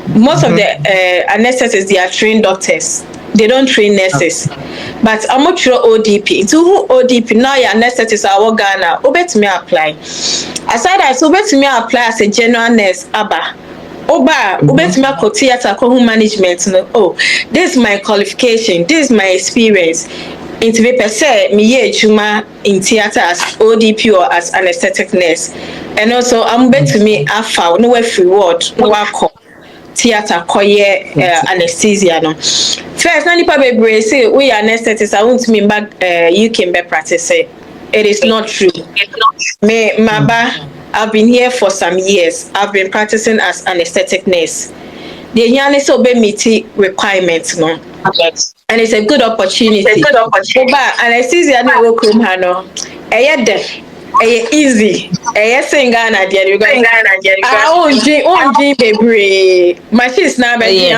most of the anesthetists, they are trained doctors. They don't train nurses. But I'm not sure ODP. To who ODP now your anesthetist are Ghana. Obet me apply. Aside that, obet me apply as a general nurse. Abba. Oba, obet me ako theater ko home management. No. Oh, this is my qualification. This is my experience. Into me per se, me ye juma in theater as ODP or as anesthetic nurse. And also, I'm bet to me afa no way free word no wako. Theater koye anesthesia no first na nipa bebre say we anesthetists I want me back UK be practice it is not true. Me maba I've been here for some years. I've been practicing as anesthetic nurse. The here so be meet requirements no. And it's a good opportunity. But anesthesia na work room ha no. Easy. Saying Ghana dear you guys. I baby. Machines now baby.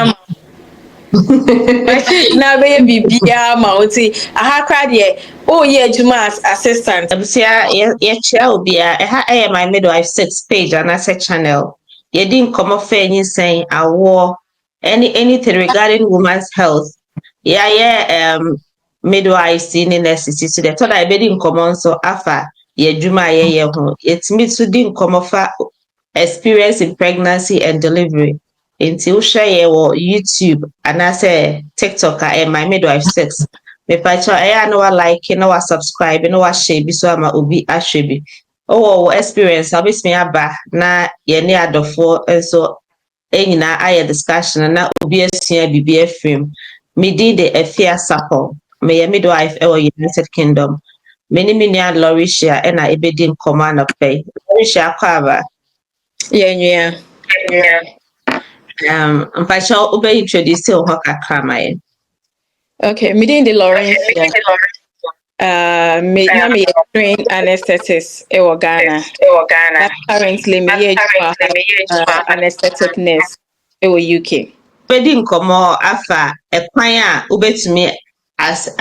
Machines now baby bia mauti. Aha cry there. Oh yeah, Juma as assistant. My midwife 6 page and I said channel. You didn't come off any saying I wore anything regarding women's health. Midwives in necessity so that I didn't come on so after. Juma it's me to din come for experience in pregnancy and delivery. Until share YouTube and I say TikTok and my midwife 6. Me pacho I know I like no I subscribe no I share so I'm obi ashebi. Oh experience I'll be me aba na ye ni adofo and so nyina aye discussion na obi asua bibi afim. Me did the affair support. Me midwife United Kingdom. Many Lauricia and I ebedi command of pay. Lauricia Quava. Yeah. If shall obey introduce to Hoka Kramae. Okay, me the Lawrence. Me trained anesthetist in Ghana. Currently, me anesthetic nurse in UK. Ebedi nkomo afa ekwanya ubetumi as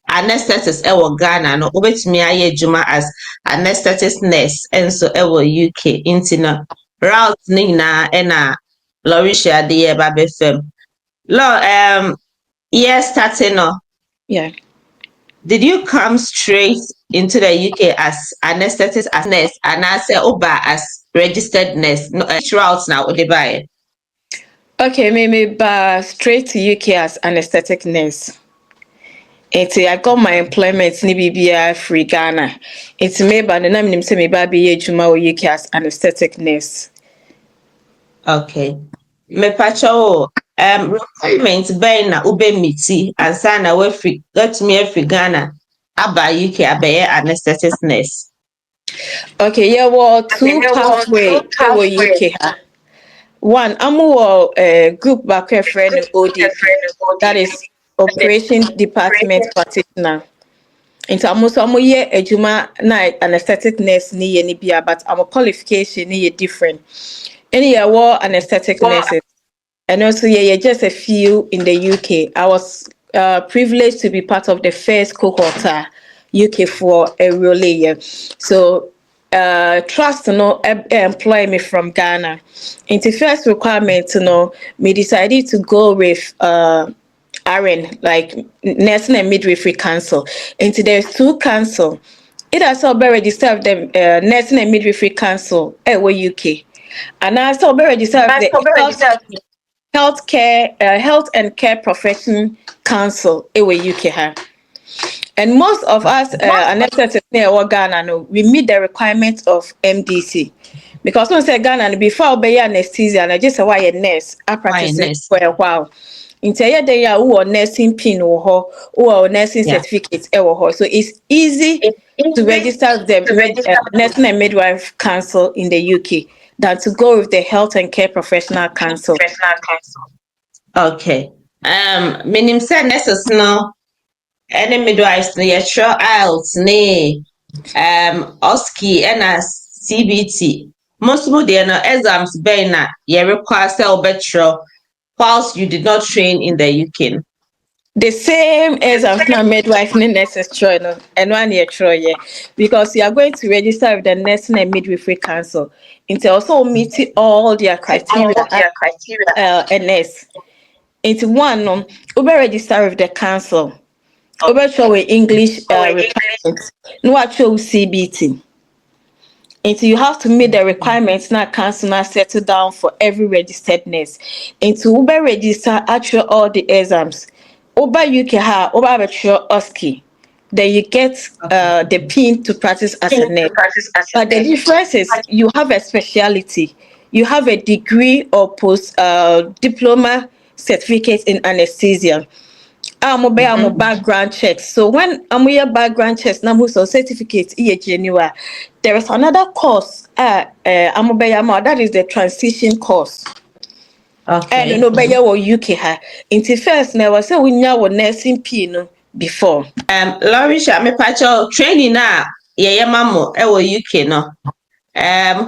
anesthetist Ghana no ubetumi aye juma as anesthetist nurse enso UK intina route ni na ena Lauricia de ye babefem. Yes, starting no. Yeah. Did you come straight into the UK as anesthetist as nurse and I say Oba as registered nurse? No route now they buy. Okay, maybe straight to UK as anesthetic nurse. I got my employment in BBI free Ghana. It's maybe the name say me baby Juma UK as anesthetic nurse. Okay. Me pacho requirements by na ube miti and sana we free got me free Ghana aba UK abaye anesthetist nurse. Okay, yeah, well, two pathway UK. One, I'm group back friend ODP. That is Operation Department Practitioner. Into almost a year a juma night anesthetic nurse ni any bia, but our qualification ni different. Any year war anesthetic nurses. And also yeah, just a few in the UK. I was privileged to be part of the first cohort UK for a relay. So trust employ me from Ghana. Into first requirement me decided to go with RN, like Nursing and Midwifery Council. Into there's 2 council. It has also registered the Nursing and Midwifery Council UK. And I also registered the Health and Care Profession Council UK. And most of us anesthetists near Ghana we meet the requirements of MDC. Because when say Ghana before obey anesthesia and I just say why a nurse I practice for a while. Into they are who nursing pin or nursing certificates so it's easy to register the Nursing and Midwife Council in the UK than to go with the Health and Care Professional Council. Okay. Minim say nurses no any midwives no sure IELTS ne OSCE and CBT. Most of the exams be na you require cell whilst you did not train in the UK. the same exams now midwife and nurses try no and 1 year try, yeah, because you are going to register with the nursing and midwifery council. Into also meet all their criteria and nurse. Into one Uber register with the council. Uber show with English requirements. No actual CBT. And so you have to meet the requirements now council now settle down for every registered nurse. And to Uber register actually all the exams. Uber UK ha Uber actual OSCE. Then you get the pin to practice as a nurse. But the difference is you have a specialty. You have a degree or post diploma certificate in anesthesia. I'm background checks. So when I'm your background checks, now so certificate genuine. There is another course. That is the transition course. Okay. And no be your UK ha. Into first now say we nya nursing P no before. Lorisha, me pacho training na ye mamo UK no.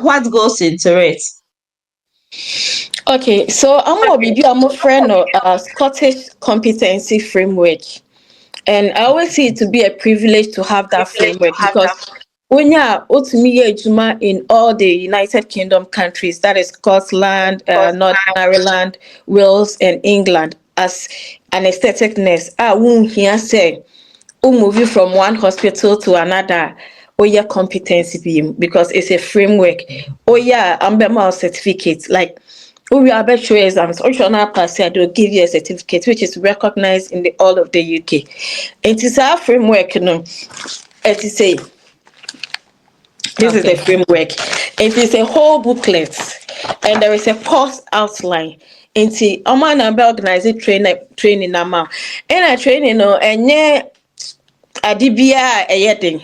What goes into it? Okay, so I'm a friend of Scottish competency framework. And I always see it to be a privilege to have that framework because when you're in all the United Kingdom countries, that is Scotland, Northern Ireland, Wales, and England, as an aesthetic nurse, I won't hear say, move you from one hospital to another. Oh yeah, competency beam because it's a framework. Oh yeah, I'm certificate like. We are better exams. Optional pass, they'll give you a certificate which is recognized in the all of the UK. It is our framework, you know. It is a this is the framework. It is a whole booklet, and there is a course outline. Into Oman and organizing training amount. And I training no and yeah adibia a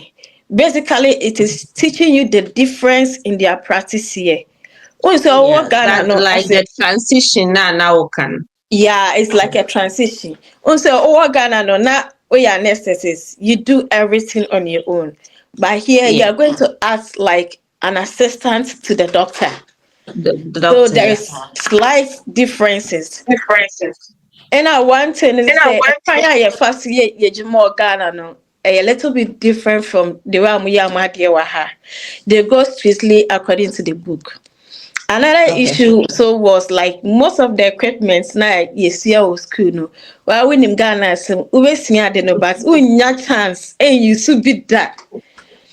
basically it is teaching you the difference in their practice here. Also, Yeah, what Ghana that's no like as a the transition now can. yeah, it's like a transition. Also, oh, Ghana, no, not we are anesthetists. You do everything on your own. But here, you Yeah, are going to act like an assistant to the doctor. the So doctor, there yeah. is slight differences. And I one thing is say, fire first year, you more Ghana, no. A little bit different from the one we are Waha. They go strictly according to the book. Another Okay. issue so was like most of the equipment now you see our school no. Well when in Ghana some we see no but unya chance and you should be that.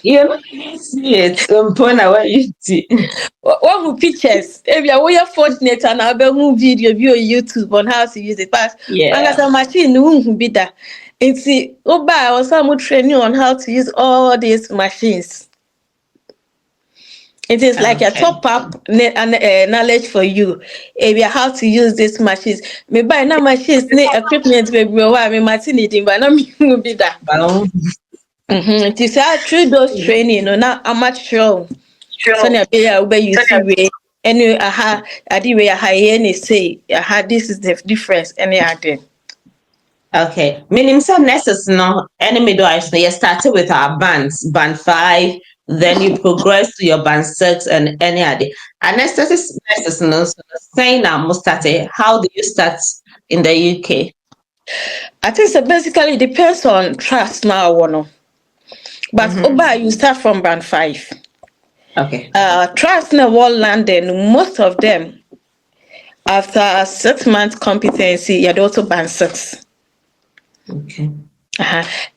You know, see it. Pona what you see. One who pictures if you are fortunate and I'll be who video view on YouTube on how to use it. But when Yeah. as a machine who be that. And see, I was some training on how to use all these machines. It is like a Okay. top up knowledge for you. If you how to use these machines. Me buy na machines, equipment baby. Why me maternity, but not me will be that. Well, It is through those training, no, now I'm not sure. So na be where you see way. Any aha, I did where aha any say aha. This is the difference. Any other. okay. Meaning some nurses no any midwives no you started with our bands, band 5, then you progress to your band 6 and any other. Anesthetist nurses no so saying now must start how do you start in the UK? I think so basically it depends on trust now, one. But you start from band 5. Okay. Trust now all London, most of them after a 6 month competency, you'd also band 6. Okay.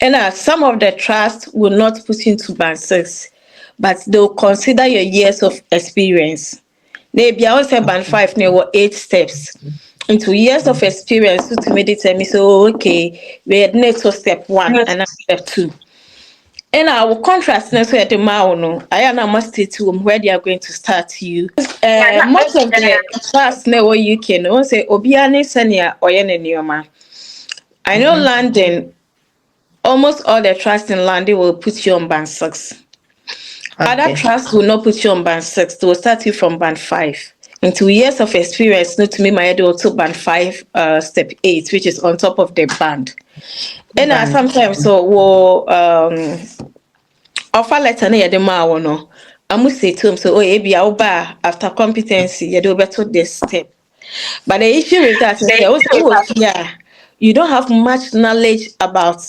And some of the trusts will not put into band 6, but they'll consider your years of experience. Maybe I also band 5, there were 8 steps. Into years of experience, to meditate me, so okay, we had next to step 1 and now step 2. And our contrast next at the Mauno, I am must stay to where they are going to start you. Most of the class now you can say Obiane Senior or Yenenioma. I know London, almost all the trusts in London will put you on band 6. Other Okay. trusts will not put you on band 6, they will start you from band 5. In 2 years of experience, not to me, my head also band 5, step 8, which is on top of the band. And sometimes so will offer letter na yɛde maa wo no amu say to him so ebi a woba after competency yɛde wo beto this step but the issue with that is also here you don't have much knowledge about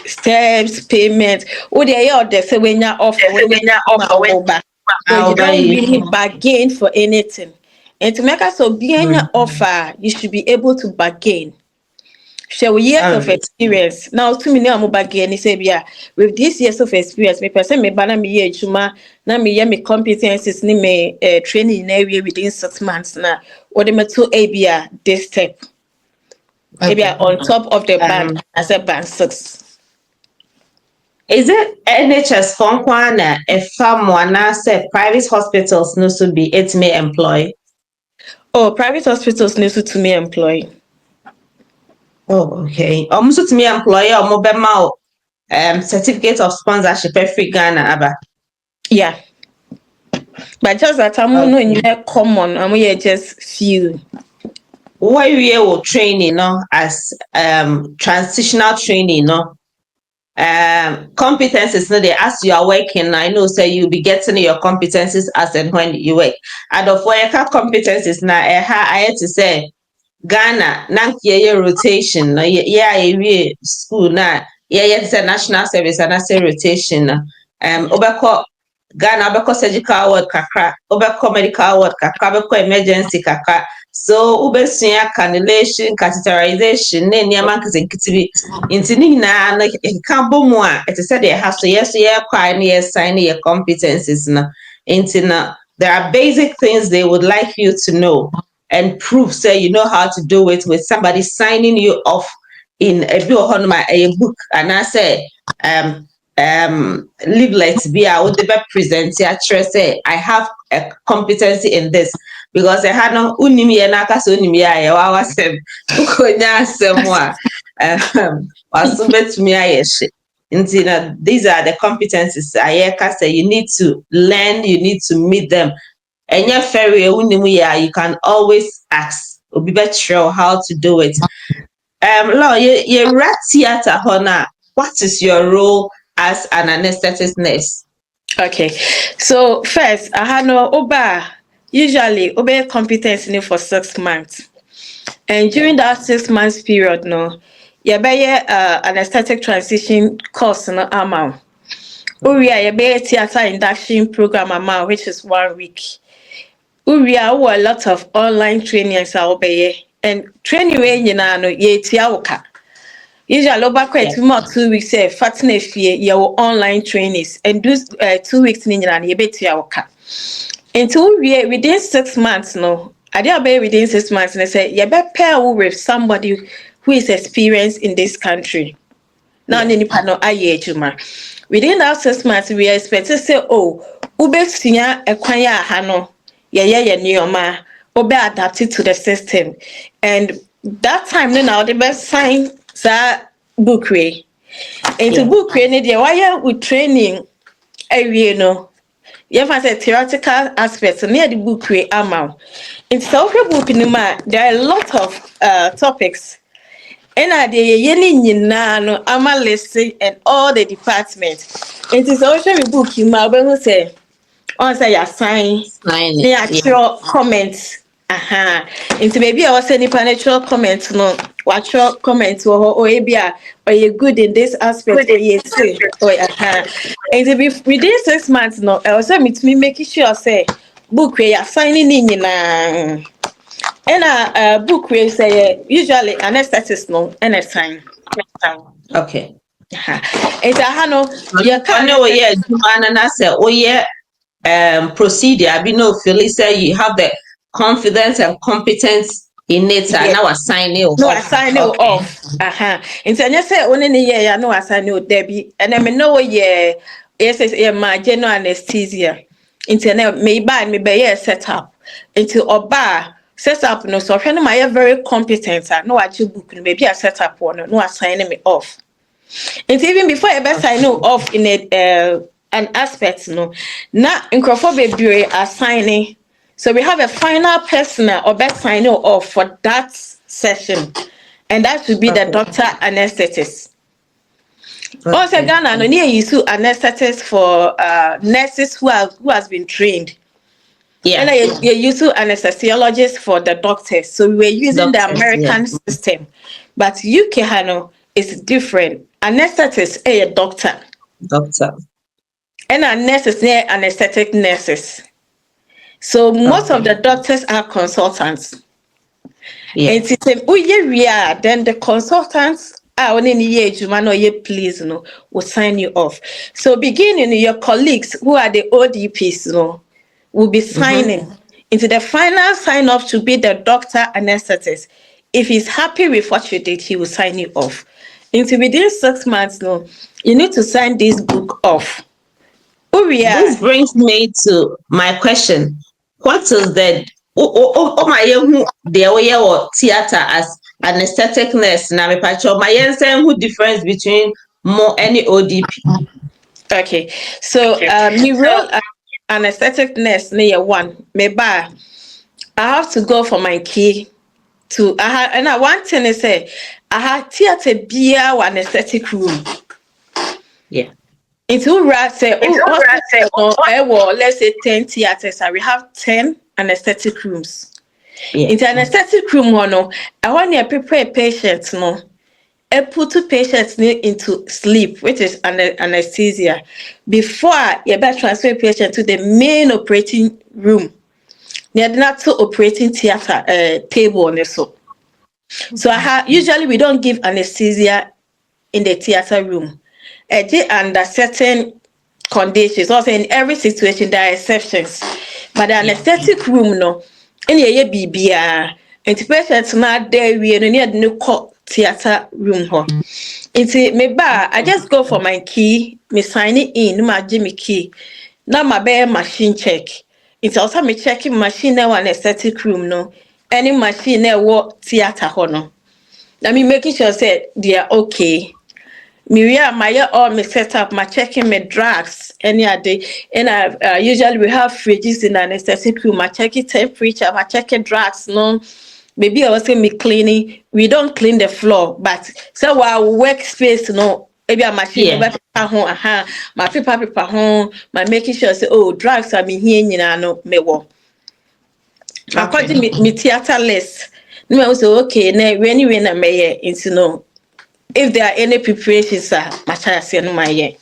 steps, payment. Oh, they are the say when you're offer when so you don't really bargain for anything. And to make us so being an offer, you should be able to bargain. Share with years of experience. Now, 2 million mo bargain. Say, yeah, with these years of experience, me person me bana me ye juma na me ye me competencies ni me training in area within 6 months na. Or the me to ABA this step. Maybe on top of the band as a band 6. Is it NHS Fonkwana a farm one say private hospitals no to be it may employ? Oh, private hospitals need to me employ. Oh, okay. Almost to me employer or mobile certificate of sponsorship every Ghana aba. Yeah. But just that I'm not common, I'm just few. Why we will training no as transitional training no competencies no they as you are working I know say you'll be getting your competencies as and when you work and of work competencies na I had to say Ghana na yeye rotation na yeah school na yeah say national service and I say rotation na obeko Ghana obeko surgical ward kakra obeko medical ward kakra obeko emergency kakra so ubesua cannulation catheterization na nneɛma nketenkete bi nti ne nyinaa no ka bɔ mu a ɛte sɛ deɛ ha so yɛ kwae ne yɛ sign ne yɛ competencies na nti na there are basic things they would like you to know and prove say you know how to do it with somebody signing you off in a book and I say leaflet be I would present say I have a competency in this because I had no unimi and akaso unimi I was ukonya semwa these are the competencies I say you need to learn, you need to meet them. And you can always ask how to do it. Law, you rat theater honor. What is your role as an anesthetic nurse? Okay, so first, I had no usually obey competency for 6 months. And during that 6 months period, no, you be anesthetic transition course no amount. You be theater induction program amount, which is 1 week. We have a lot of online trainings out there, and training when you know ye tiawka. Usually, over quite 2 weeks, fatne fee your online trainings, and do 2 weeks in you be tiawka. Until we within 6 months, no, I did be within 6 months, and I say you better pair with somebody who is experienced in this country. Now, any panel within that 6 months, we expect to say, oh, Ubesia acquire hano. Yeah, Neoma, obe adapted to the system. And that time now the best sign that book way. Into book way, why we training you know. You have a theoretical aspects near the book way amount. In South book there are a lot of topics. And I the no ama listing and all the departments. It is also a book you might say. Once I sign the actual comments. Into maybe I was any natural comments no watch your comments or you good in this aspect or you say and within 6 months no I was with me making sure say book where you're signing in and book where say usually anesthetist no and a sign. Okay. It's a no you can't know and I say procedure. I be no feel say you have the confidence and competence in it and now assign it off. No, assign it off. And so you say only year no assign it Debbie. And I mean no yes my general anesthesia. Internet may buy me be set up into oba set up no so when my very competent no actually book maybe I set up one no assign me off. And even before I best sign off in an aspect no na nkrofo bebre assigning. So we have a final person or best sign off for that session, and that would be the doctor anesthetist. Also, Ghana no near use anesthetist for nurses who has been trained. Yeah. And you use anesthesiologists for the doctors. So we were using the Doctors, yeah. American system. But UK Hano is different. Anesthetist a doctor. Doctor. And our nurses are anesthetic nurses. So most of Okay. the doctors are consultants. Yeah. And then the consultants are on any age, man, or you please, will sign you off. So beginning, your colleagues who are the ODPs, will be signing into the final sign off to be the doctor anesthetist. If he's happy with what you did, he will sign you off. Into within 6 months, you need to sign this book off. This brings me to my question. What is the my who the way or theater as anesthetic nurse na me pacho my who difference between more any ODP? Okay, so me role as anesthetic nurse near one. Maybe I have to go for my key to and I one thing is say I had theater beer or anesthetic room. Yeah. Into say hospital let's say 10 theaters and we have 10 anesthetic rooms. Yeah. Into anesthetic room I want to prepare patients I put two patients into sleep, which is anesthesia, before you better transfer patient to the main operating room. They're not to operating theater table on so. So usually we don't give anesthesia in the theater room. Under certain conditions, also in every situation there are exceptions. But the Yeah. anesthetic room in your BBR, and the patients not there we need no theater room. Nti me ba I just go for my key, me sign it in, my Jimmy key. Now my bare machine check. It's also me checking machine now anesthetic room any machine now what theater no. I mean making sure say they are okay. Me my all me set up my checking my drugs any day and I usually we have fridges in the anesthetic room. I check it temperature, I check it drugs maybe I was saying me cleaning. We don't clean the floor, but so our workspace maybe a machine Yeah. my paper home, my making sure say drugs are me here me wo. According me theater list. No, I say okay, now when I may if there are any preparations, my child say no my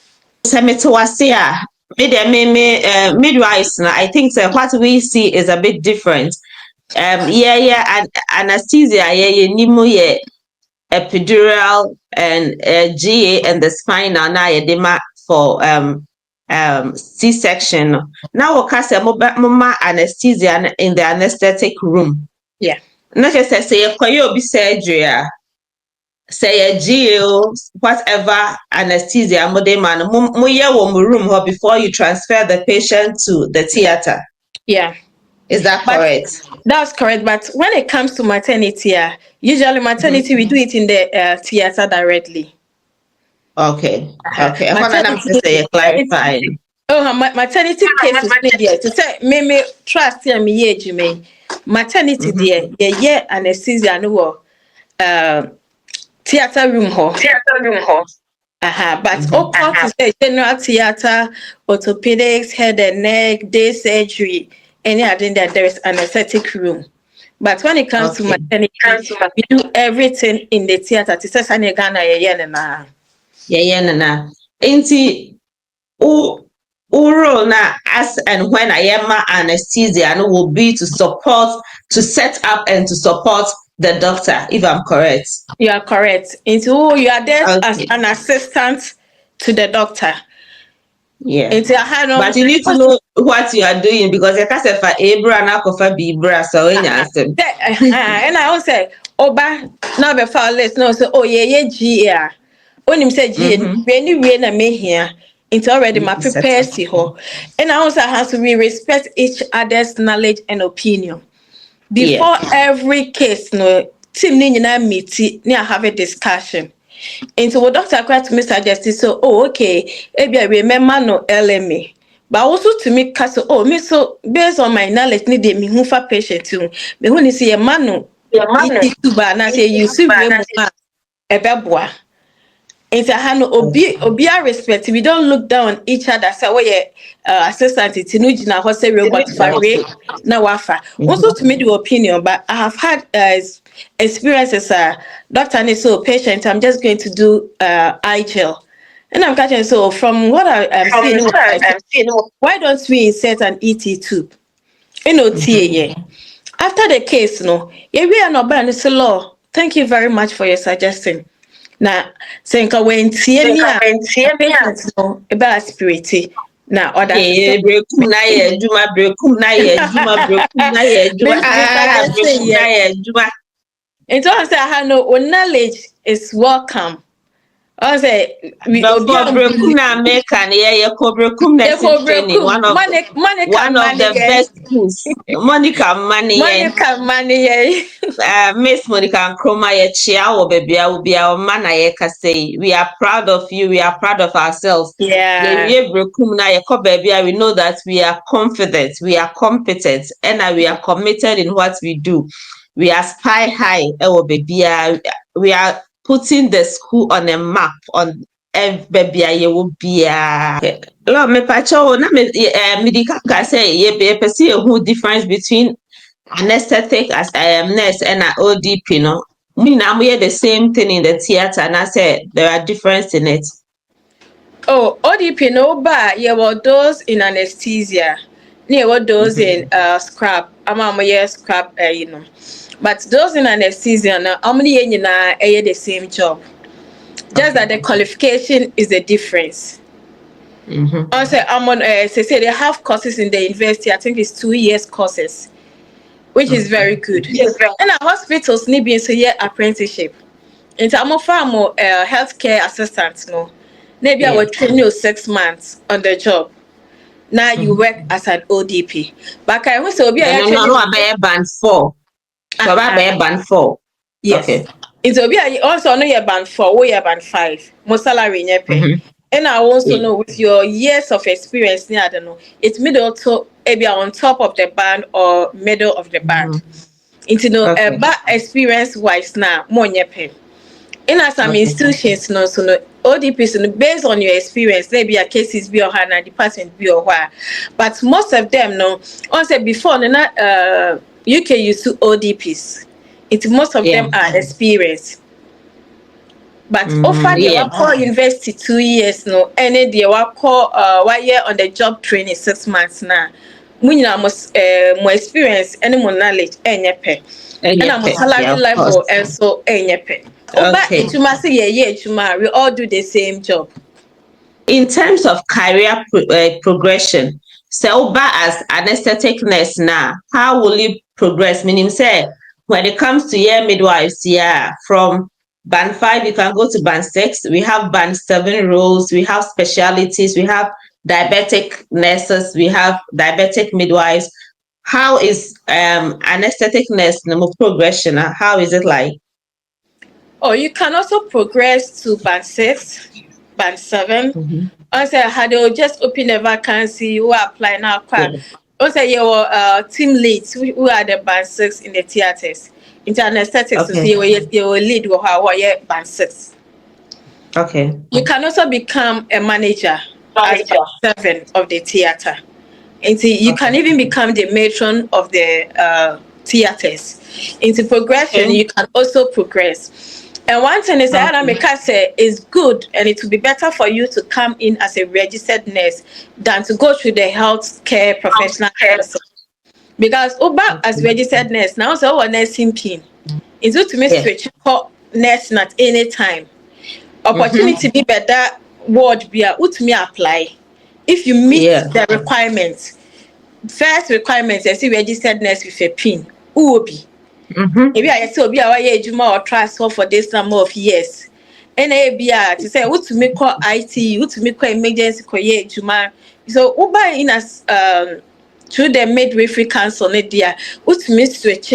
So me to wase a midwives na I think what we see is a bit different. And anesthesia yeah nimu yeah epidural and GA and the spinal na yedema for C-section. Now we say mama anesthesia in the anesthetic room. Yeah. Not just say you be surgery say a GA whatever anesthesia mo dey man mo yeah one room before you transfer the patient to the theater. Yeah. Is that But correct? that's correct. But when it comes to maternity, usually maternity we do it in the theater directly. Okay. Okay. I want to Maternity, say clarifying. maternity cases there. To say me trust here me age me. Maternity there, yeah anesthesia no theater room ho. But all part is the general theater, orthopedics, head and neck, day surgery, any other that there is anesthetic room. But when it comes to Okay. maternity, we do everything in the theater. It says Ghana na. Yeah, nana. Ain't role na as and when I am anesthesia and will be to support, to set up and to support the doctor, if I'm correct. You are correct. Into you are there as Okay. an assistant to the doctor. Yeah. Into But you need to know what you are doing because you can't say for Abra and Akofa Bibra, so when you answer. and I always say, Oba, now be far less. No, so yeah, GA. When him say GA, anyway, na me here. Into already my prepare see her. And I also have to we respect each other's knowledge and opinion. Yeah. Before every case, team ni meet, ni have a discussion. And so what Dr. Kwat to me suggested, so okay, maybe I remember no LMA. But also to me, me so based on my knowledge, need me who for patient too. Me who ni see a man no, you ba na say you see we mu a ebeboa. It's a hand obia respect. We don't look down on each other. So we assistant it's na ho say robot for we na wafa. Also to me the opinion, but I have had experiences. Doctor and so patient. I'm just going to do eye gel, and I'm catching. So from what I'm seeing, why don't we insert an ET tube? Yeah. After the case, no, yeah, we are not banned. So law. Thank you very much for your suggestion. Na senka wentie mi a patient no ebe aspirate na order brekum na ye adwuma brekum na ye adwuma brekum na ye adwuma brekum na ye adwuma. Nti I say ha no knowledge is welcome. I say we obi brekum na America ye ko brekum nursing training one of the best schools. Monica money Miss Monica Nkrumah ye chia wo baby a wo bia o ma na ye ka say we are proud of you, we are proud of ourselves. Yeah. Ye brekum na ye ko baby we know that we are confident, we are competent, and we are committed in what we do. We are spy high baby we are putting the school on a map on baby ye will be lo me pacho na me medical ka say ye be person who difference between anesthetic as nurse and an ODP no we hear the same thing in the theater and I said there are difference in it. Oh, ODP no but yeah, well those in anesthesia. Yeah, what those in scrap. I'm scrap But those in anesthesia now, how many the same job? Just that the qualification is the difference. Also, I'm on say they have courses in the university. I think it's 2 years courses, which is very good. And our hospitals need being so yeah apprenticeship. And I'm a farm healthcare assistant no. Maybe I will train you 6 months on the job. Now you work as an ODP. But I was so be a band 4. So band 4. Yes. Okay. It's be also know your band 4, we band 5. More salary in pay. And I also know with your years of experience, I don't know, it's middle to maybe on top of the band or middle of the band. It's but experience wise now, more pay. In some institutions, no, so no ODPs, no, based on your experience, maybe a cases be or HANA department be or where. But most of them, no, also before, no, UK used to ODPs. Most of them are experienced. But offer the call university 2 years, no, and then they will call 1 year on the job training 6 months now. We must more experience and more knowledge, and I'm salary level, and so but we all do the same job. In terms of career progression, so as anesthetic nurse now, how will you progress? Meaning, say, when it comes to year midwives, from band 5, you can go to band 6. We have band 7 roles, we have specialties, we have diabetic nurses, we have diabetic midwives. How is anesthetic nurse progression? How is it like? Oh, you can also progress to band 6, band 7. Also, had they just open a vacancy, you apply now. Also, your team leads who are the band 6 in the theaters. In anesthetics, so you will lead who are band 6. Okay. You can also become a manager as band 7 of the theater. And you can even become the matron of the theaters. Into progression, you can also progress. And one thing is that America say is good, and it will be better for you to come in as a registered nurse than to go through the healthcare professional council. Because as registered nurse now, so nursing pin. It's good to me switch for nursing at any time. Opportunity be better word be me apply if you meet the requirements. First requirement is see registered nurse with a pin. Who will be? Maybe I say obi a why ejuma or transfer for this number of years. And to say what to make call IT, what to make call emergency call ejuma. So uba in as through the midwifery council ne dia, what to make switch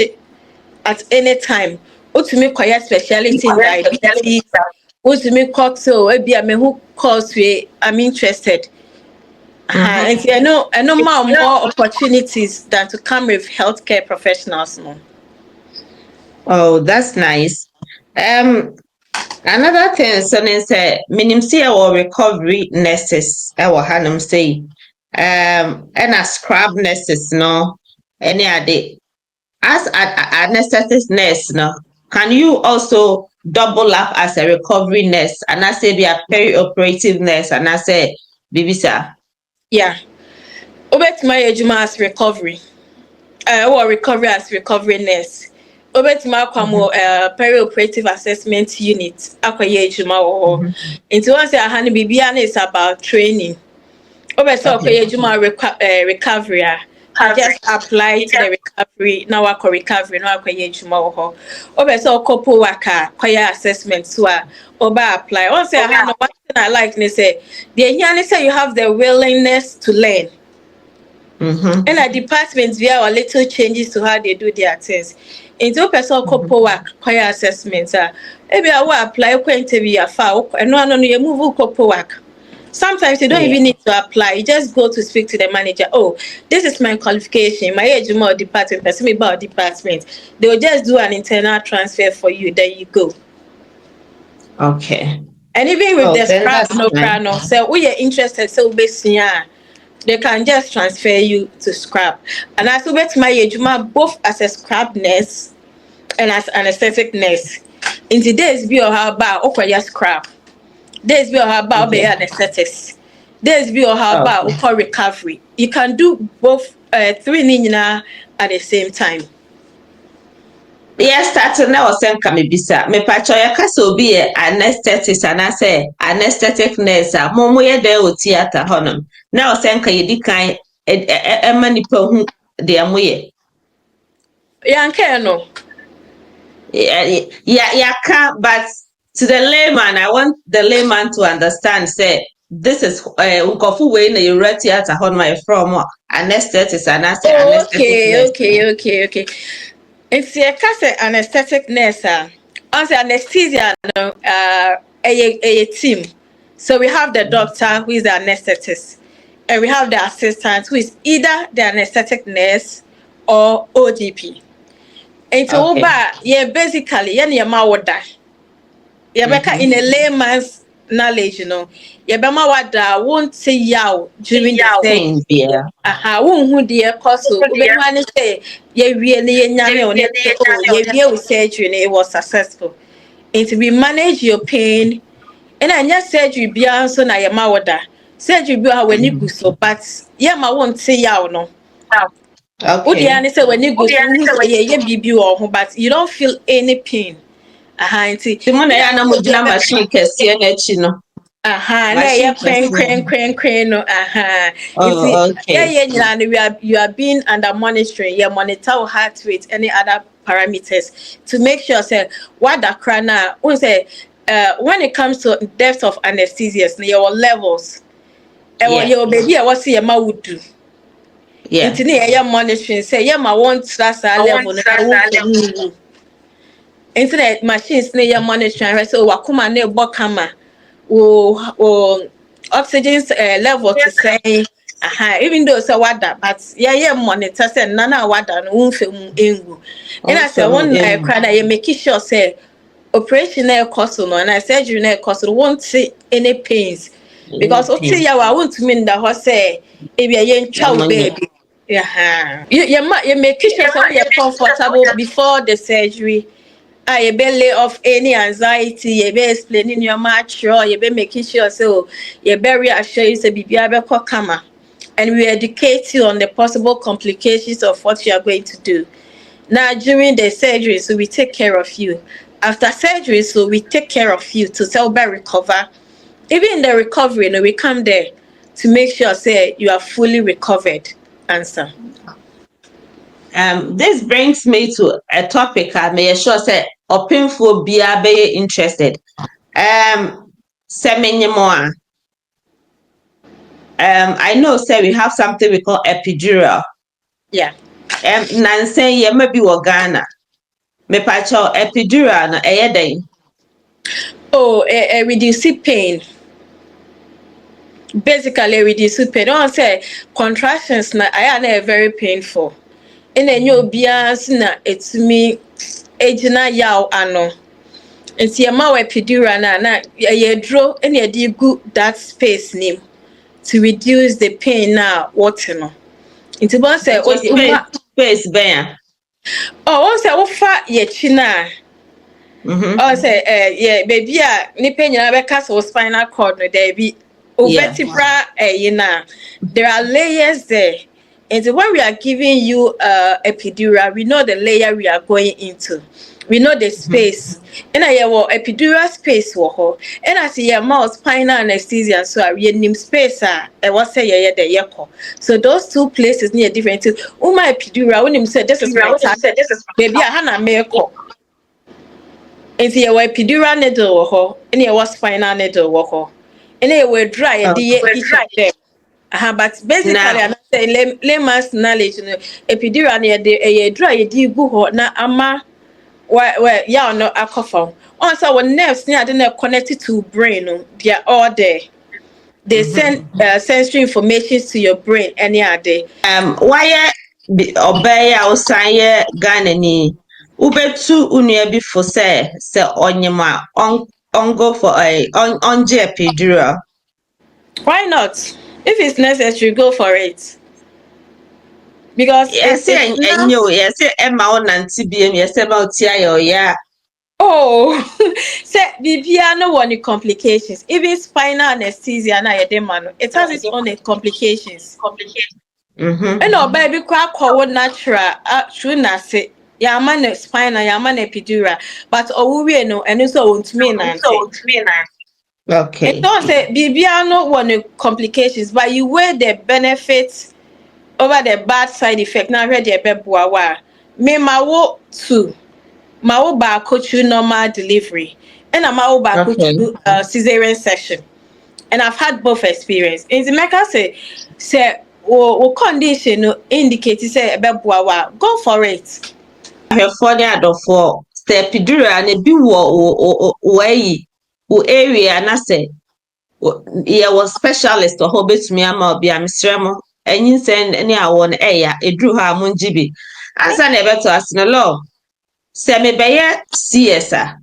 at any time. What to make call speciality in diabetes. What to make call so maybe I mean who calls we I'm interested. And I know more opportunities than to come with healthcare professionals. No. Oh, that's nice. Another thing so ne say minim say recovery nurses ɛwɔ hanom say and a scrub nurses no any ade as an anesthetic nurse no can you also double up as a recovery nurse and I say be a peri-operative nurse and I say bibisa Yeah. Obetuma ejuma as recovery. Or recovery as recovery nurse. Obetuma kwamo peri-operative assessment unit. Akoye ejuma wo. Into once say ahani bibia is about training. Obeso okay akoye ejuma recovery. You just apply to the recovery. Now wako recovery. Now akoye ejuma wo. Obeso kopo waka koya assessment so oba apply. Once say ahani one thing I like ne say the here say you have the willingness to learn. And at departments, there are little changes to how they do their things. Into person couple work, choir assessments. Maybe I will apply for interview and no, you move couple work. Sometimes you don't yeah even need to apply. You just go to speak to the manager. Oh, this is my qualification. My age more department. Person about department. They will just do an internal transfer for you. There you go. okay And even with oh the then scrap, that's no fine. crown, so we are interested. So basically, they can just transfer you to scrap. And as we my ejuma both as a scrap nurse and as an anesthetic nurse. In today's be or how about okay scrap. Days be or how about be Okay. anesthetics. Days be or how about Okay. okay recovery. You can do both three nina at the same time. Yes, starting now send kamibisa. Me pacho ya kasa obi ye anesthetist and I say anesthetic nurse a mo ye there o theater honom. Now send ka yedi kan e manipa hu de amoye. Yeah, no. Yeah, can but to the layman, I want the layman to understand say this is unkofu way na you theater honom from anesthetist and I say Oh, anesthetic nurse. okay. It's a case anesthetic nurse. On the anesthesia, no, a team. So we have the doctor who is the anesthetist, and we have the assistant who is either the anesthetic nurse or ODP. And so, Okay. yeah, basically, yeah, near my water. Yeah, in a layman's knowledge, yeah, Bama wada won't say yow during the surgery. Thing yeah. Who dear Cosso, Uberman say, ye really young on it, oh, ye real surgery, and it was successful. And to be manage your pain, and I just surgery beyond so na your mawada. Surgery be when you go so, but yeah, ma won't say yaw no. Okay. Udiane say when you go so, who say ye bibi or home, but you don't feel any pain. Nti mo na ya na mo gyina machine kɛseɛ n'akyi no. Na Machine kɛseɛ. crank no It's Oh, okay. you are being under monitoring. You monitor heart rate, any other parameters to make sure say what the crana when it comes to depth of anesthesia, your levels. Yeah. Your baby I was see ma would do. Yeah. Into the monitoring say yeah ma want that's level na internet machines na your monitoring so wakuma na ebo kama o oxygen level to say even though so wada but yeah monitor say nana wada no unfe mu engu and say Also, one cry that you make sure say operation na cost no and surgery na cost no won't see any pains because okay pain. ya wa won't mean that what say e be yen twa baby you make sure say you're comfortable before the surgery. You be lay off any anxiety, you be explaining your mature, you be making sure so you be reassure you say bibi abeko kama. And we educate you on the possible complications of what you are going to do. Now during the surgery, so we take care of you. After surgery, so we take care of you to help recover. Even in the recovery, we come there to make sure say you are fully recovered. Answer. This brings me to a topic I may sure say painful be interested. Seminimoa. I know say we have something we call epidural. Yeah. Nansen ye maybe wa Ghana. Me pacho epidural no den. Oh, reduce pain. Basically reduce pain. Don't say contractions na I are very painful. And then you'll be as na it's me ejina yaw ano. Nti yɛma wɔ epidural na yɛduro na yɛde gu that space nim to reduce the pain na wɔte no. Nti bɔn sɛ space bɛn wɔn sɛ wofa yɛkyi na say baby nipa nyina bɛka sɛ spinal cord no daabi vertebra there are layers there. And when we are giving you epidural, we know the layer we are going into. We know the space. And I have epidural space and I see your mouth spinal anesthesia, so we need space. I was say the yeko. So those two places near different. My epidural when him said this is my target. Baby, I had a meko. Nti yɛwɔ epidural needle wɔ hɔ ɛna yɛwɔ spinal needle wɔ hɔ ɛna yɛwɔ dry yɛde yɛ each of them but basically I'm saying layman's knowledge no epidural no yɛde dry yɛde gu hɔ na ama yaw no akɔ fam ɔn sɛ wɔ nerves ne ade na connected to brain no they are all there. They send sensory information to your brain any ade. Why obey outside Ghanani? Ubetu unia before say onyema on go for on epidural. Why not? If it's necessary, go for it. Because yes, and you yes, Emma on antibiem, yes, about tia yeah. Oh, say bibia no one complications. Even spinal anesthesia na yedemano, it has its own complications. And no baby crack natural true na say ya man spinal ya man epidural but we no and so won't mean okay. It don't say bibia no one complications but you weigh the benefits over the bad side effect na ready ebeboa wa me ma wo two ma wo baako through normal delivery and ma wo baako through cesarean section and I've had both experience. In the Mecca say o condition no indicate say ebeboa wa go for it. For the adofo say epidural na bi wo ayi wo area na say was specialist or betumi ama obi amsrɛ mo enyin sɛ ne awɔ no ɛya eduru ha mo ngibi ansa na ebeto asene law sɛ me bɛyɛ CS a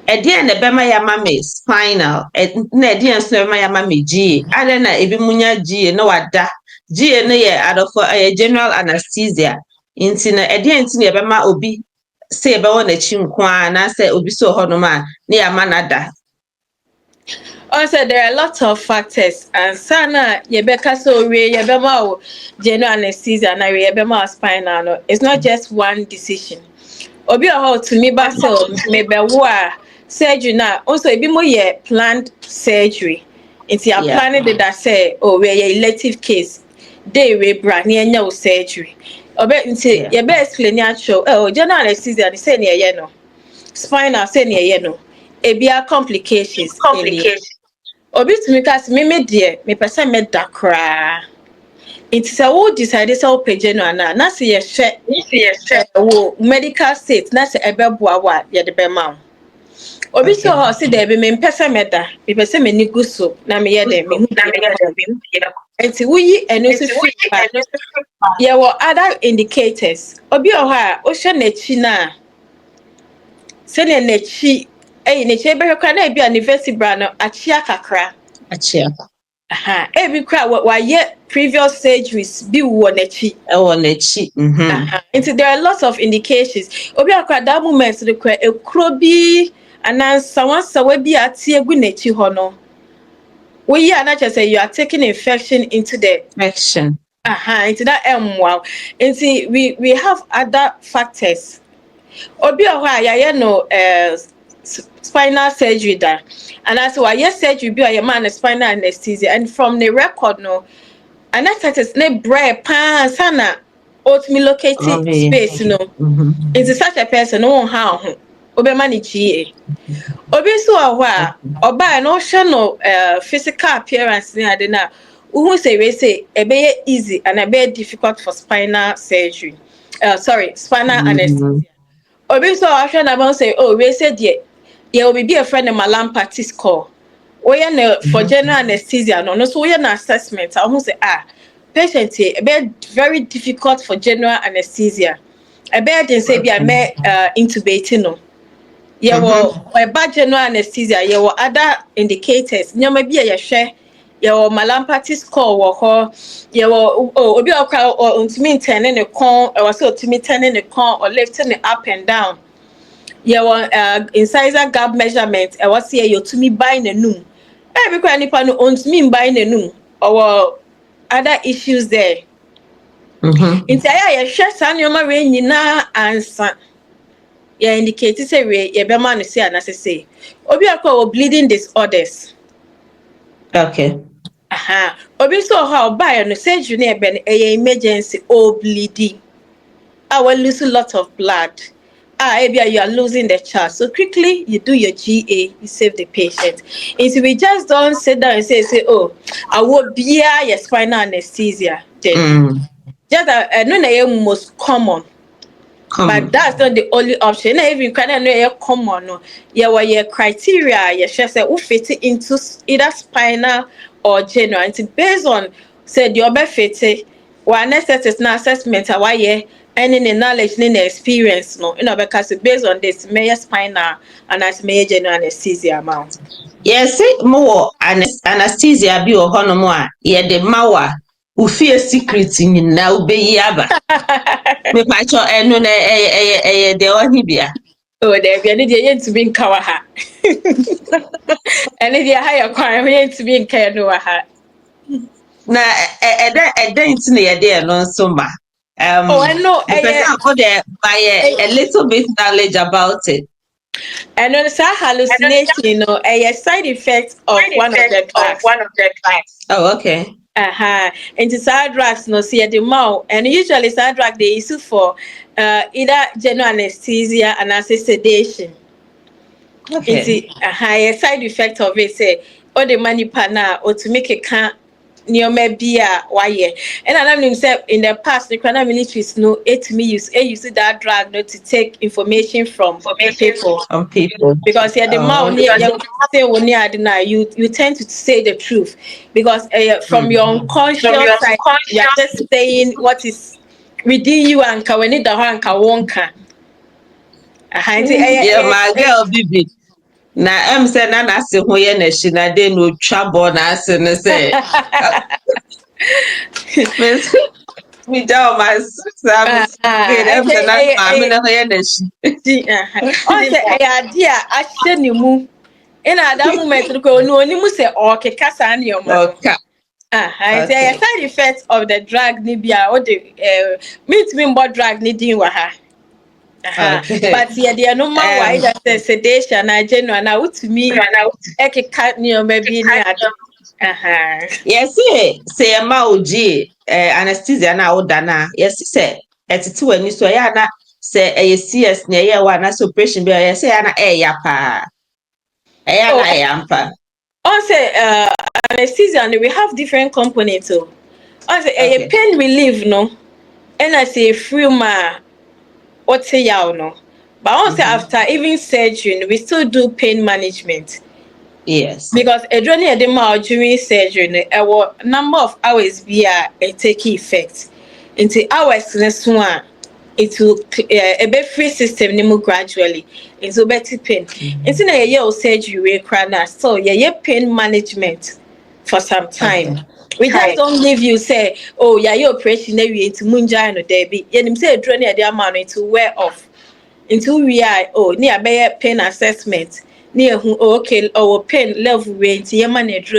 ɛdeɛ na bɛma ya ma me spinal na ɛdeɛ nso na bɛma ya ma me GA ada na ebi munya GA na wada GA no yɛ adɔfo general anesthesia nti na ɛdeɛ nti na bɛma obi sɛ ɛbɛwɔ n'akyi nko a na sɛ obi so hɔ no ma na ya ma nada. Also, there are a lot of factors, and sana yebeka so we yebema general anesthesia na we yebema spinal. No, it's not just one decision. Obi oho to me ba say maybe surgery na also ebi mo ye planned surgery. It's your planning that say we a elective case. They we brand near surgery. Obi nti yebe explain ya show general anesthesia they say near ye no. Spinal say near ye no. Ebia complications. Obi to me cast me dear, me person me da cra. It's a wo decide say wo page no ana na se ye hwe medical state na se ebeboa wa ye de be ma. Obi so ho se there be me person me da, me person me ni guso na me ye de me hu na me ye de. Enti wo yi eno so feedback. There were other indicators. Obi o ha o hwe na chi na se na chi ne che be hwekwa na bia ne vertebra no achia kakra ebi kra wa ye previous surgeries bi wo n'achi there are lots of indications obi akra that moment the kra ekro bi anansa wansa wa bi atie gu n'achi ho no we ya na say you are taking infection into the infection into that wow into we have other factors obi o ha ya no spinal surgery da and as why yes surgery be a man spinal anesthesia and from the record no anesthetist ne bre pan sana ultimately located space no it's such a person no how obi man GA obi so a oba no hwe no physical appearance ne ade na who say we say e be easy and e be difficult for spinal surgery spinal anesthesia obi so a hwe na ba say we say there will be a friend of my party score. For general anesthesia, no, so we an assessment. I say, patient a bit very difficult for general anesthesia. I bet they say be I may intubating no. Yeah, well, by general anesthesia, yeah, well, other indicators. You maybe a share. Yeah, well, malampathy score, yeah, well, obi okra or to me turning the con, or so to me turning the con or lifting it up and down. Yeah, well, incisor gap measurement, I was here, you to me buying a noom. Every kind of person owns me buying a noom, or other issues there. Nti aya ye hwe saa nneɛma we nyinaa ansa ya indicate say we ye be ma no say anase say obi akwa o bleeding disorders. Okay. Obi so how buy no surgery na ebe emergency or bleeding. I will lose a lot of blood. Maybe you are losing the child. So quickly you do your GA, you save the patient. If we just don't sit down and say, oh, I will be a spinal anesthesia. Just no most common. But that's not the only option. Not even kind of know common. No, your criteria. You should say who fit into either spinal or general. And based on say the other fit, one anesthetic assessment. Why any knowledge, any experience. No, because based on this, may spinal and as may general anesthesia amount. Yes, more anesthesia bi ohono mo a ye de mawa ufie secret nyina ubeyi aba. Me pa cho enu na de ohi bia. Oh, there be any day to be in Kawaha. And if you hire kwan to be in Kanoaha. Na eden nti na ye de no nso ma. I know. The person go there by a little bit knowledge about it. And on some hallucination, a side effect of one of the drugs. Oh, okay. And the side drugs, no, see the mouth. And usually side drug they use for either general anesthesia and sedation. Okay. It's a side effect of it, say, or the money partner or to make a can near maybe why. And I know himself in the past, the Crown militaries know it me use that drug not to take information from people. From people. Because the amount you tend to say the truth. Because from your unconscious side, you are just saying what is within you and when it the hanka wonka. Yeah, my girl Bibi. Na say na se ho ye na shi na de no twa na ase ne say. Me down my sam say na ma me na ho ye na shi. On say idea ahye ne mu. In that moment ko no onimu say okeka sa ne yoma. Okay. Say a side effect of the drug ni bia o de meet me about drug ni din wa ha. But yeah, the normal why that sedation na general na utumi ekeka ne yoma bi ni ade. Yes, say ma oji anesthesia na oda na. Yes, say etiti wani so ya na say CS na ye wa na operation bi ya say ya na ya pa. Ya na ya mpa. On say anesthesia we have different components too. On say a pain relief no, and I say free ma what say ya no. But on say after even surgery we still do pain management. Yes. Because a journey at the mouth during surgery, a number of hours be a take effect. Into hours next one, it will a bit free system nimo gradually into better pain. Into a year surgery we cry so yeah pain management for some time. We just don't leave you say, oh yeah, your operation into munja no debi. You say a journey at the amount to wear off. Until we are near pain assessment. Near who okay or pain level way into your manage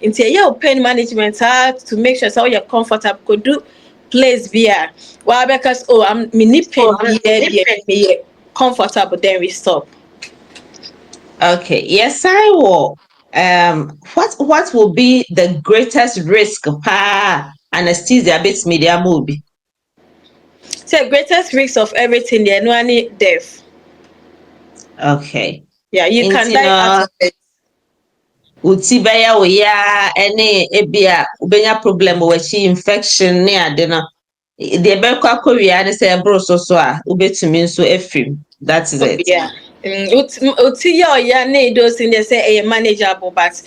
into your pain management to make sure so you're comfortable could do place beer. Well because I'm mini pain be comfortable then we stop. Okay. Yes, I will. What will be the greatest risk pa anesthesia bit media movie? So greatest risk of everything the annually death. Okay. Yeah, you can die out of it. Uti baya wo ya ene ebia ubenya problem wo chi infection ne ade no de be kwa kowia ne say bro so a ubetumi nso afim. That is it. Yeah. Uti ya ne those in they say manageable but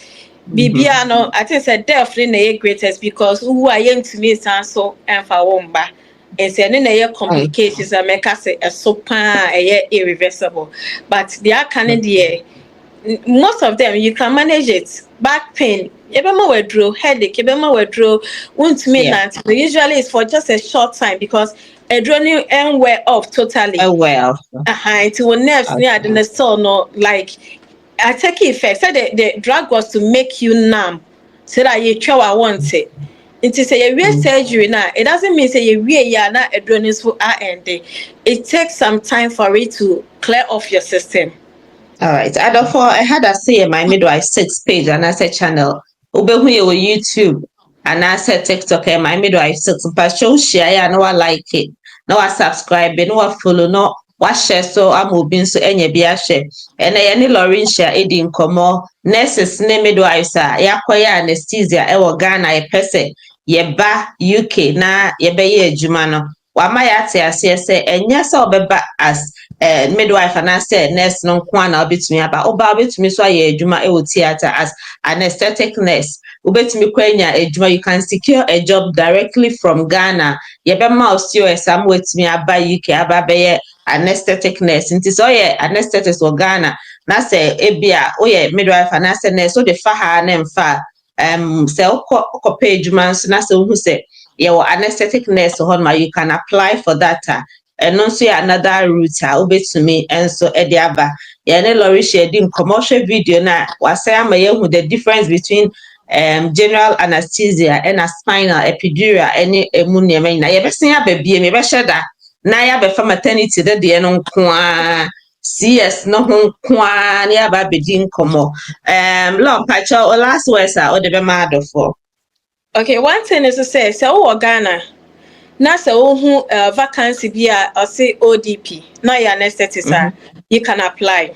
bibia no I think say definitely na greatest because who are young to me so and for womba and say no complications and make us a sopa irreversible. But the can the most of them you can manage it. Back pain, ebema withdraw, headache, ebema withdraw, won't mean that usually it's for just a short time because adrenaline and wear off totally. Oh well. It will nerves near the still no like I take effect. So the drug was to make you numb so that you try want it. It is a real surgery now. It doesn't mean say you real ya na adrenaline for end. It takes some time for it to clear off your system. All right. I had a say my midwife 6 page and I said channel. Ubehu ye YouTube and I said TikTok and my midwife 6. But show share no I like it. No I subscribe, no I follow, no I share so I'm moving so any be a share. And any Lauren share eating come nurses ne midwives are yakwaya anesthesia ewo Ghana a person yeba UK na yebe ye jumano. Wama yate asye se enya sa obeba as midwife and I said nurse no kwana obetumi aba oba obetumi so aye adwuma e wo theater as anesthetic nurse obetumi kwanya adwuma you can secure a job directly from Ghana yebema osio esam wetumi aba UK aba be anesthetic nurse nti so ye anesthetist wo Ghana na say ebia oye midwife and I said nurse so the fa ha na mfa say okọ adwuma nso na say hu say ye wo anesthetic nurse ho ma you can apply for that and also another route obetumi enso ede aba ya ne lorry share di commercial video na wase ama yehu the difference between general anesthesia and a spinal epidural any emu neme na ye besen ababie me be sheda na ya be fa maternity de no nko a CS no ho nko a na ya ba bedi nkomo law pacha o last words o de be mad for. Okay, one thing is to say so Ghana na sɛ wohu vacancy bi a ɔse ODP na yɛ anesthetist you can apply.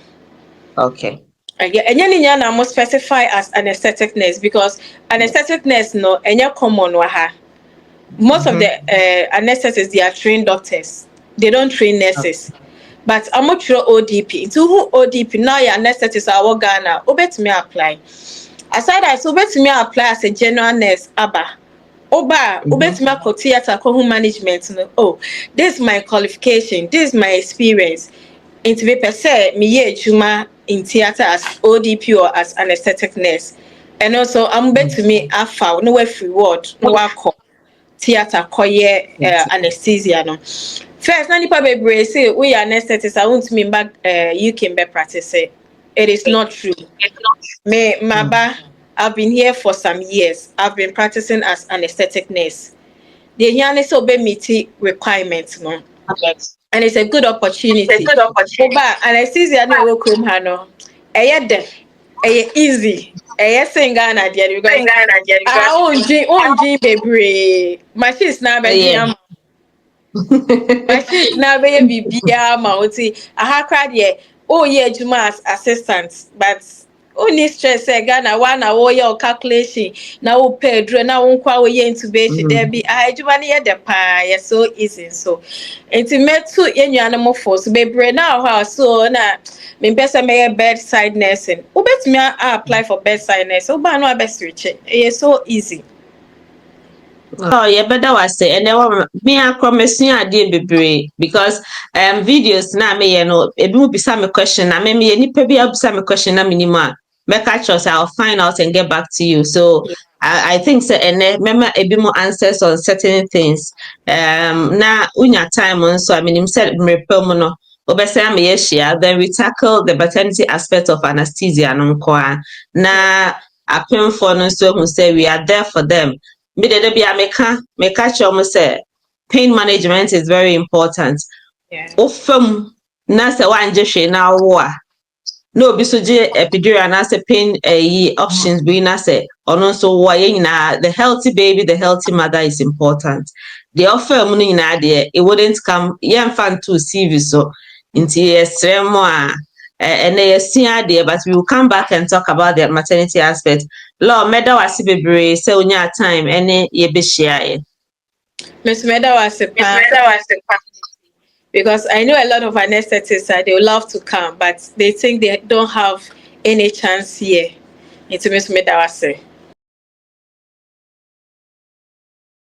Okay. Ɛnyɛ ne nya na mo specify as anesthetic nurse because anesthetic nurse no ɛnyɛ common wɔ ha. Most of the anesthetists they are trained doctors. They don't train nurses. But amo twerɛ ODP. Nti who ODP na yɛ anesthetist a wɔ Ghana obetumi apply. Aside that obetumi apply as a general nurse aba. Oba, ubetumi akọ theater akọ management no. Oh, this is my qualification, this is my experience. Into be per se, me ye juma in theater as ODP or as anesthetic nurse. And also, I'm betumi afa no way free word, no akọ theater koye anesthesia no. First, na nipa bebre say we anesthetists I want me back UK be practice. It is not true. Me maba I've been here for some years. I've been practicing as an anesthetic nurse. The here so be meet requirements, no. And it's a good opportunity. But anesthesia no work home no. Easy. Sing Ghana because I baby. Machines na be machines na be bibia ma oti aha kra de oh yeah juma as assistant but only stress Ghana one hour your calculation now pay draw now nkwa we intubation there be adwuma ne the pa so easy so enti metu yenuanom force bebre now how so na me pesa me bedside nursing ubetumi apply for bedside nurse oba no abesreche so easy. Oh, yeah, but that was it. And then me I promise you idea bebre because videos na me you know it will be some question na me any pe be some question na minima make I trust I'll find out and get back to you. So I think so and then remember a bit more answers on certain things. Na unya time on so I mean him said me no obesa me share then we tackle the maternity aspect of anesthesia no kwa na apem for no so who say we are there for them. Me de be meka chom say pain management is very important. Ofam na se wanje hwe na wo a no obi so je epidural na se pain options be na se ono so wo ye nyina the healthy baby the healthy mother is important. The offer mu nyina de it wouldn't come yen fan to CV so nti esremo a and but we will come back and talk about the maternity aspect. Law meda wasi bebre say unya time any ye be share. Miss Meda was because I know a lot of anesthetists they would love to come, but they think they don't have any chance here. It's Miss Meda was